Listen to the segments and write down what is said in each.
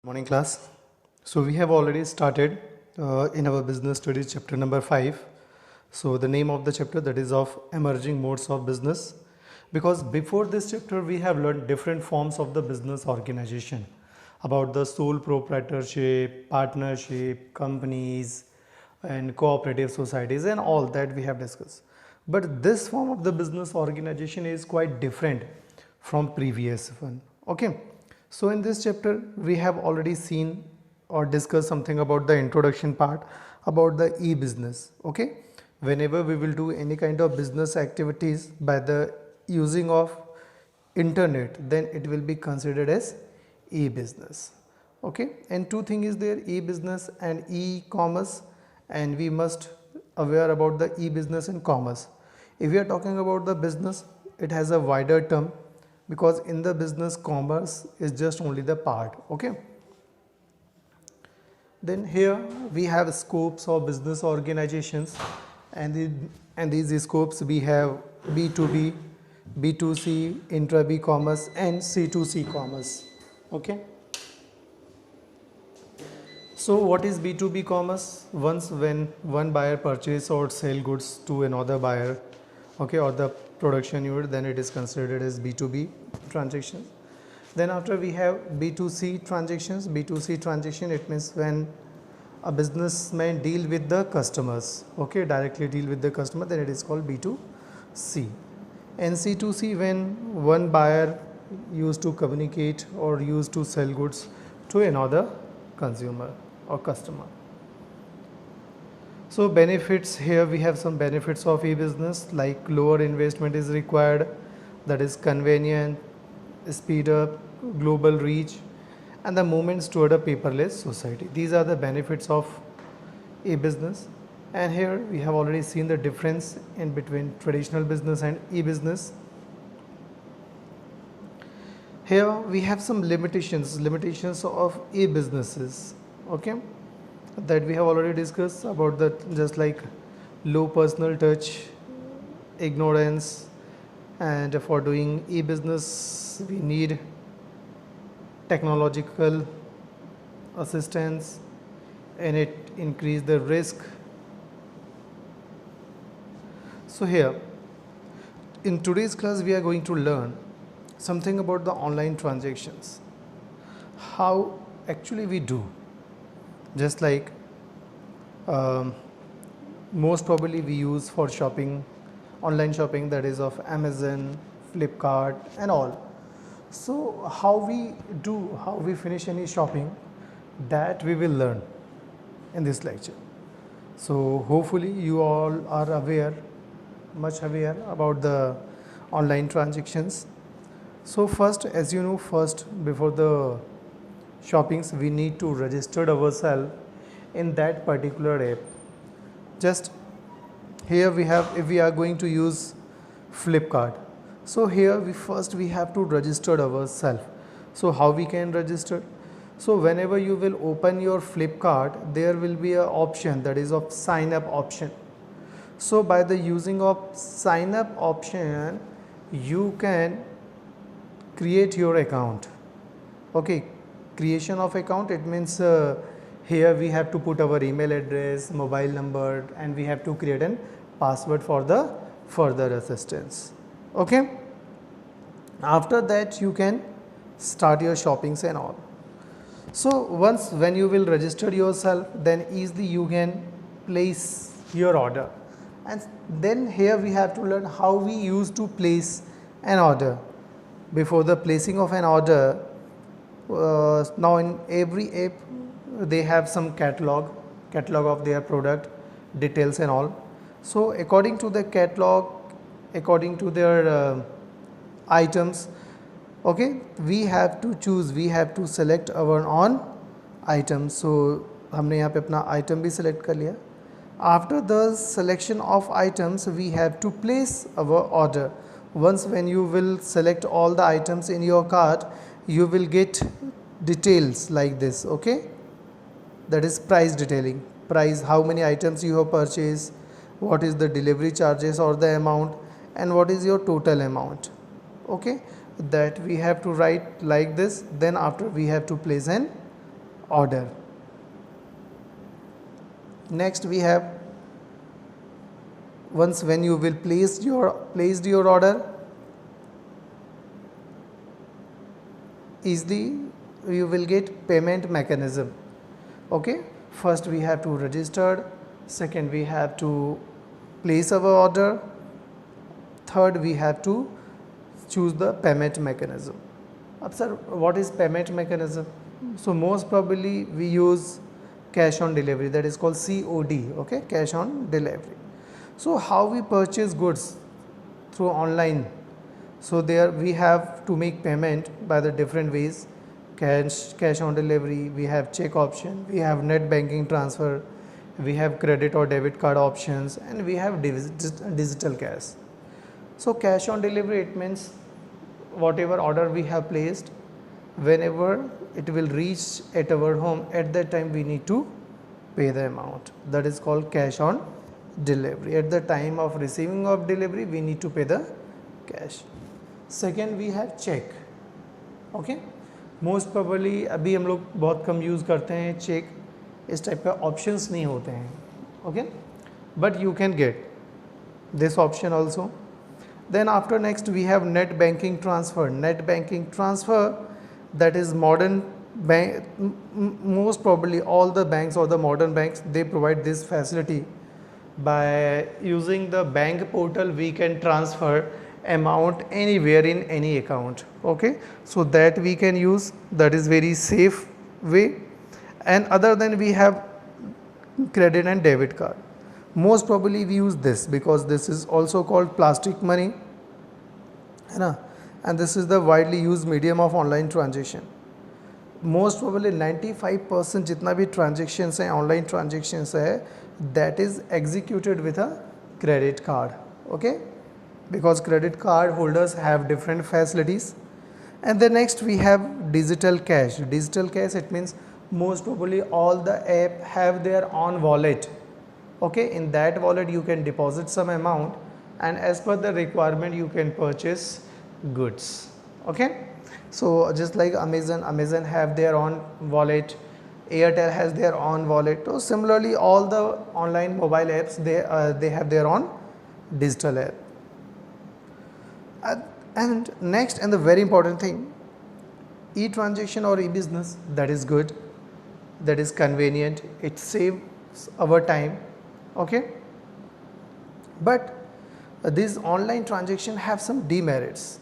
Morning class. So we have already started in our business studies chapter number 5. So the name of the chapter, that is of emerging modes of business, because before this chapter we have learned different forms of the business organization, about the sole proprietorship, partnership, companies and cooperative societies and all that we have discussed. But this form of the business organization is quite different from previous one. Okay. So in this chapter we have already seen or discussed something about the introduction part about the e-business. Okay. Whenever we will do any kind of business activities by the using of internet, then it will be considered as e-business. Okay. And two things is there, e-business and e-commerce, and we must aware about the e-business and commerce. If we are talking about the business, it has a wider term, because in the business commerce is just only the part. Okay. Then here we have scopes of business organizations, and these scopes we have B2B, B2C, intra-B commerce and C2C commerce. Okay. So what is B2B commerce? Once when one buyer purchase or sell goods to another buyer, okay, or the production unit, then it is considered as B2B transaction. Then after we have B2C transactions. B2C transaction, it means when a businessman deal with the customers, okay, directly deal with the customer, then it is called B2C. And C2C, when one buyer used to communicate or used to sell goods to another consumer or customer. So benefits, here we have some benefits of e-business, like lower investment is required, that is convenient, speed up, global reach, and the movements toward a paperless society. These are the benefits of e-business. And here we have already seen the difference in between traditional business and e-business. Here we have some limitations of e-businesses, okay, that we have already discussed about that, just like low personal touch, ignorance, and for doing e-business we need technological assistance, and it increase the risk. So here in today's class we are going to learn something about the online transactions, how actually we do, just like most probably we use for shopping, online shopping, that is of Amazon, Flipkart and all. So how we do, how we finish any shopping, that we will learn in this lecture. So hopefully you all are aware, much aware about the online transactions. So first, as you know, first before the shoppings we need to register ourselves in that particular app. Just here we have, if we are going to use Flipkart, so here we have to register ourselves. So how we can register? So whenever you will open your Flipkart, there will be a option, that is of sign up option. So by the using of sign up option, you can create your account. Okay, creation of account, it means here we have to put our email address, mobile number, and we have to create an password for the further assistance. Okay, after that you can start your shoppings and all. So once when you will register yourself, then easily you can place your order. And then here we have to learn how we used to place an order. Before the placing of an order, now in every app they have some catalog of their product details and all. So according to the catalog, according to their items, okay, we have to choose, we have to select our own items. So हमने यहाँ पे अपना item भी select कर लिया. After the selection of items, we have to place our order. Once when you will select all the items in your cart, you will get details like this, okay, that is price detailing, price, how many items you have purchased, what is the delivery charges or the amount, and what is your total amount. Okay, that we have to write like this. Then after we have to place an order. Next we have, once when you will placed your order, easily you will get payment mechanism. Okay, first we have to register, second we have to place our order, third we have to choose the payment mechanism. Sir, what is payment mechanism? So most probably we use cash on delivery, that is called COD. Okay, cash on delivery. So how we purchase goods through online? So there we have to make payment by the different ways: cash on delivery, we have check option, we have net banking transfer, we have credit or debit card options, and we have digital cash. So cash on delivery, it means whatever order we have placed, whenever it will reach at our home, at that time we need to pay the amount. That is called cash on delivery. At the time of receiving of delivery, we need to pay the cash. Second we have check. Okay, most probably अभी हम लोग बहुत कम use करते हैं check, इस type का options नहीं होते हैं. Okay, but you can get this option also. Then after next we have net banking transfer. Net banking transfer, that is modern bank, most probably all the banks or the modern banks, they provide this facility. By using the bank portal we can transfer amount anywhere in any account. Okay, so that we can use, that is very safe way. And other than we have credit and debit card. Most probably we use this because this is also called plastic money, है ना, and this is the widely used medium of online transaction. Most probably 95% जितना भी transactions हैं, online transactions है, that is executed with a credit card. Okay, because credit card holders have different facilities. And then next we have digital cash. Digital cash, it means most probably all the app have their own wallet. Okay, in that wallet you can deposit some amount, and as per the requirement you can purchase goods. Okay, so just like Amazon have their own wallet, Airtel has their own wallet. So similarly all the online mobile apps, they have their own digital app. And next, and the very important thing, e-transaction or e-business, that is good, that is convenient, it saves our time. Okay, but these online transactions have some demerits,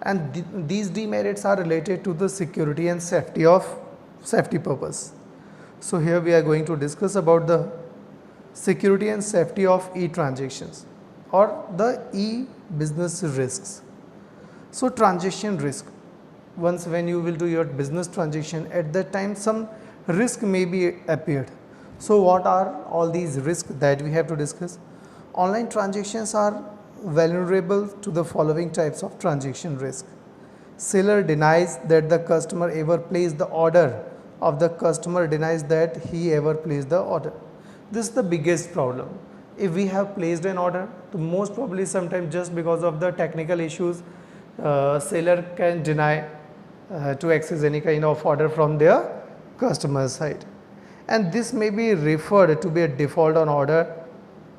and these demerits are related to the security and safety purpose. So here we are going to discuss about the security and safety of e-transactions or the e-business risks. So transaction risk, once when you will do your business transaction, at that time some risk may be appeared. So what are all these risks that we have to discuss? Online transactions are vulnerable to the following types of transaction risk. Seller denies that the customer ever placed the order, of the customer denies that he ever placed the order. This is the biggest problem. If we have placed an order, so most probably sometimes just because of the technical issues, seller can deny to access any kind of order from their customer side. And this may be referred to be a default on order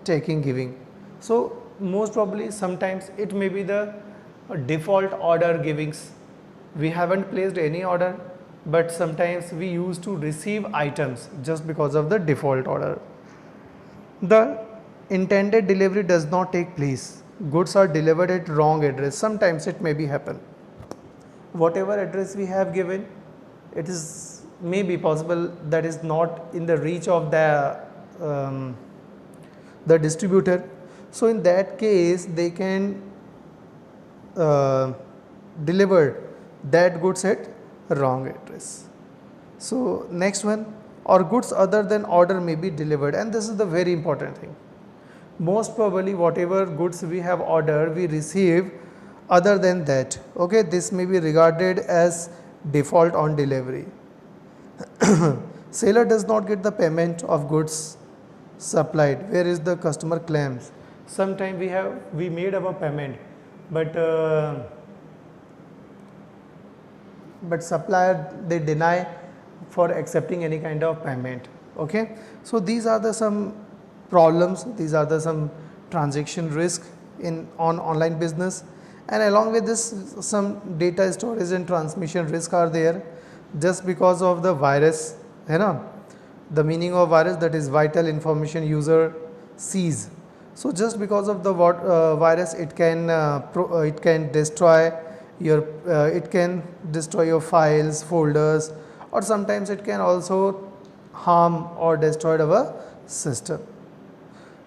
taking giving. So most probably sometimes it may be the default order givings. We haven't placed any order, but sometimes we used to receive items just because of the default order. The intended delivery does not take place. Goods are delivered at wrong address. Sometimes it may be happen. Whatever address we have given, it is may be possible that is not in the reach of the distributor. So in that case they can deliver that goods at wrong address. So next one, or goods other than order may be delivered, and this is the very important thing. Most probably whatever goods we have ordered, we receive other than that. Okay, this may be regarded as default on delivery. Seller does not get the payment of goods supplied, whereas the customer claims. Sometimes we made our payment, but supplier they deny for accepting any kind of payment. Okay, so these are the some problems, these are the some transaction risk in on online business, and along with this some data storage and transmission risk are there just because of the virus, you know. The meaning of virus, that is vital information user sees. So just because of the virus, it can destroy your it can destroy your files, folders, or sometimes it can also harm or destroy our system.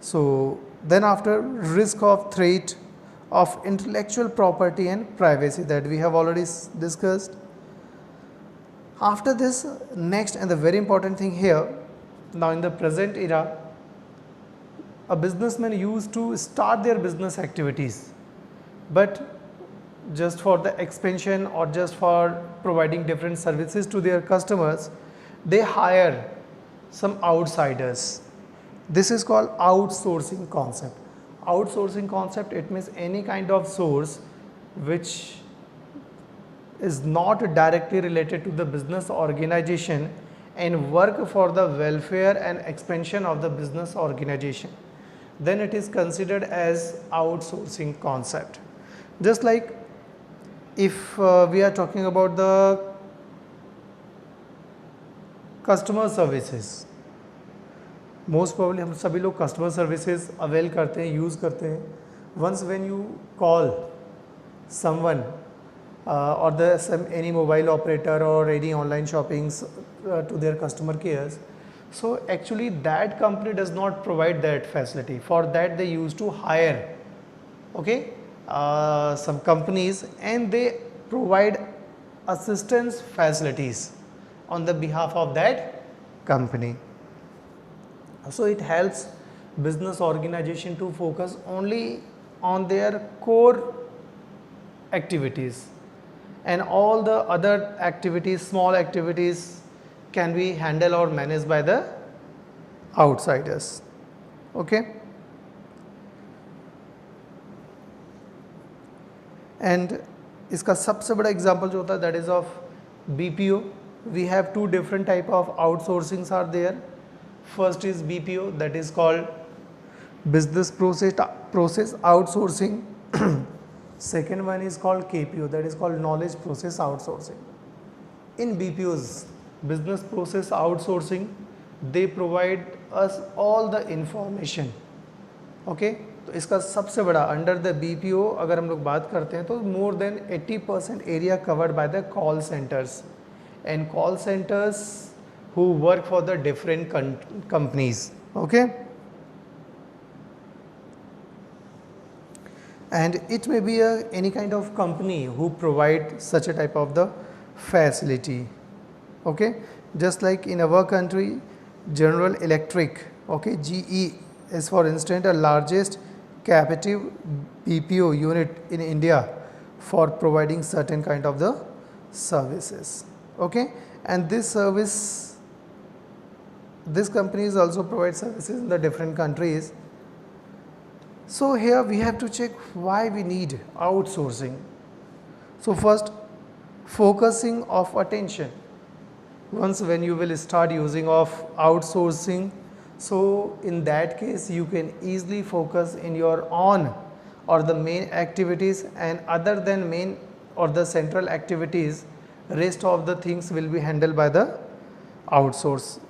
So then after, risk of threat of intellectual property and privacy, that we have already discussed. After this, next and the very important thing here, now in the present era, a businessman used to start their business activities, but just for the expansion or just for providing different services to their customers, they hire some outsiders. This is called outsourcing concept. Outsourcing concept, it means any kind of source which is not directly related to the business organization and work for the welfare and expansion of the business organization, then it is considered as outsourcing concept. Just like if we are talking about the customer services, most probably हम सभी लोग customer services avail करते हैं, use करते हैं. Once when you call someone or any mobile operator or any online shoppings to their customer cares, so actually that company does not provide that facility. For that they used to hire, okay, some companies, and they provide assistance facilities on the behalf of that company. So it helps business organization to focus only on their core activities, and all the other activities, small activities, can be handled or managed by the outsiders. Okay. And इसका सबसे बड़ा example जो होता है, that is of BPO. We have two different type of outsourcings are there. First is BPO, that is called business process outsourcing. Second one is called KPO, that is called knowledge process outsourcing. In BPOs, business process outsourcing, they provide us all the information. Okay, तो इसका सबसे बड़ा under the BPO अगर हम लोग बात करते हैं तो more than 80% area covered by the call centers, and call centers who work for the different companies. Okay, and it may be any kind of company who provide such a type of the facility. Okay, just like in our country, General Electric, okay, GE is for instance the largest captive BPO unit in India for providing certain kind of the services. Okay, and this companies also provide services in the different countries. So here we have to check why we need outsourcing. So first, focusing of attention. Once when you will start using of outsourcing, so in that case you can easily focus in your on or the main activities, and other than main or the central activities, rest of the things will be handled by the outsource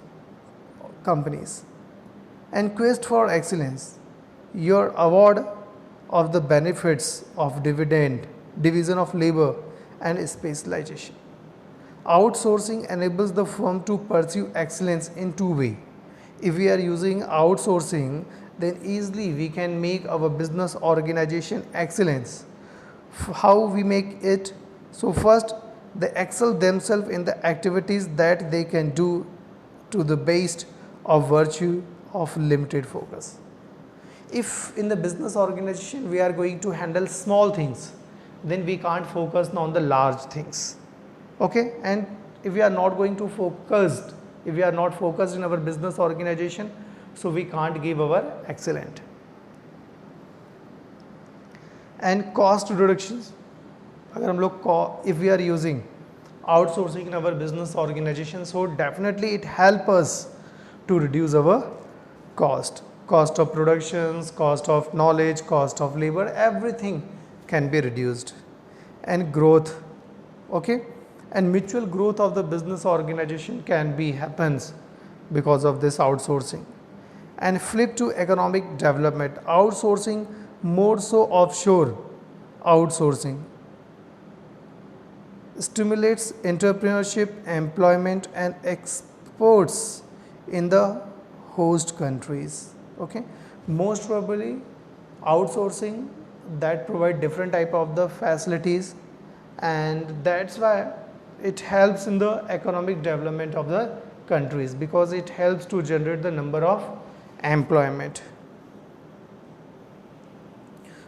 companies. And quest for excellence, your award of the benefits of dividend, division of labor and specialization. Outsourcing enables the firm to pursue excellence in two ways. If we are using outsourcing, then easily we can make our business organization excellence. How we make it? So first, they excel themselves in the activities that they can do to the base of virtue of limited focus. If in the business organization we are going to handle small things, then we can't focus on the large things. Okay, and if we are not going to focus, if we are not focused in our business organization, so we can't give our excellent. And cost reductions, अगर हम लोग if we are using outsourcing in our business organization, so definitely it help us to reduce our cost of productions, cost of knowledge, cost of labor, everything can be reduced. And growth, okay, and mutual growth of the business organization can be happens because of this outsourcing. And flip to economic development, outsourcing more so offshore outsourcing stimulates entrepreneurship, employment and exports in the host countries. Okay, most probably outsourcing that provide different type of the facilities, and that's why it helps in the economic development of the countries, because it helps to generate the number of employment.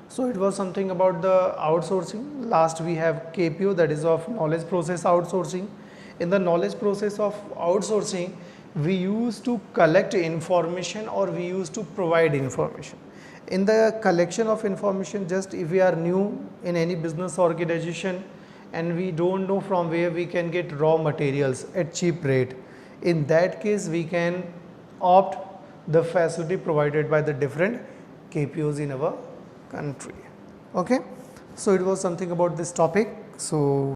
So it was something about the outsourcing. Last we have KPO, that is of knowledge process outsourcing. In the knowledge process of outsourcing, we used to collect information or we used to provide information. In the collection of information, just if we are new in any business organization and we don't know from where we can get raw materials at cheap rate, in that case we can opt the facility provided by the different KPOs in our country. Okay, so it was something about this topic. So